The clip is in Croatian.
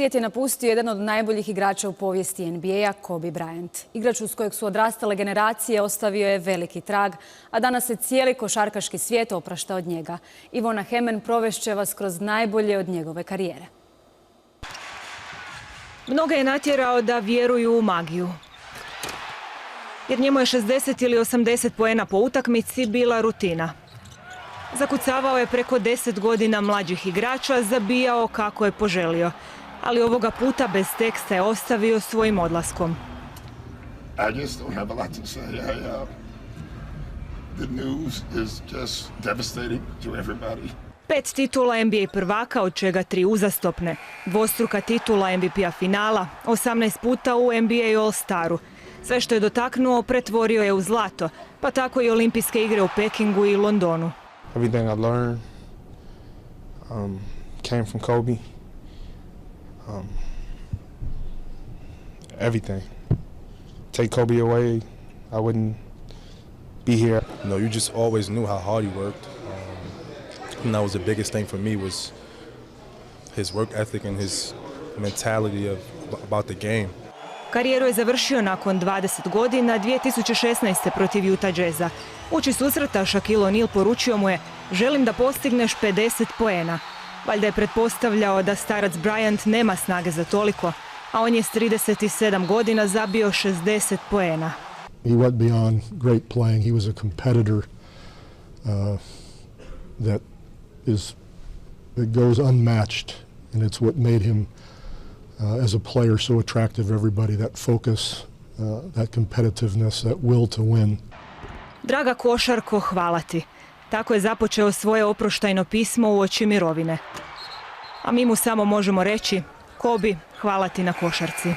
Svijet je napustio jedan od najboljih igrača u povijesti NBA-a, Kobe Bryant. Igrač uz kojeg su odrastale generacije ostavio je veliki trag, a danas se cijeli košarkaški svijet oprašta od njega. Ivona Hemen provešće vas kroz najbolje od njegove karijere. Mnoge je natjerao da vjeruju u magiju. Jer njemu je 60 ili 80 poena po utakmici bila rutina. Zakucavao je preko 10 godina mlađih igrača, zabijao kako je poželio. Ali ovoga puta bez teksta je ostavio svojim odlaskom. Pet titula NBA prvaka, od čega 3 uzastopne. Dvostruka titula MVP-a finala, 18 puta u NBA All-Staru. Sve što je dotaknuo pretvorio je u zlato, pa tako i olimpijske igre u Pekingu i Londonu. Everything I learned came from Kobe. Everything. Take Kobe away, I wouldn't be here. No, you just always knew how hard he worked. And that was the biggest thing for me was his work ethic and his mentality about the game. Karijeru je završio nakon 20 godina 2016. protiv Utah Jazza. Uoči susreta Shaquille O'Neal poručio mu je: želim da postigneš 50 poena. Valjda je pretpostavljao da starac Bryant nema snage za toliko, a on je s 37 godina zabio 60 poena. He went beyond great playing. He was a competitor that goes unmatched, and it's what made him as a player so attractive to everybody. That focus, that competitiveness, that will to win. Draga košarko, hvala ti. Tako je započeo svoje oproštajno pismo uoči mirovine. A mi mu samo možemo reći: Kobe, hvala ti na košarci.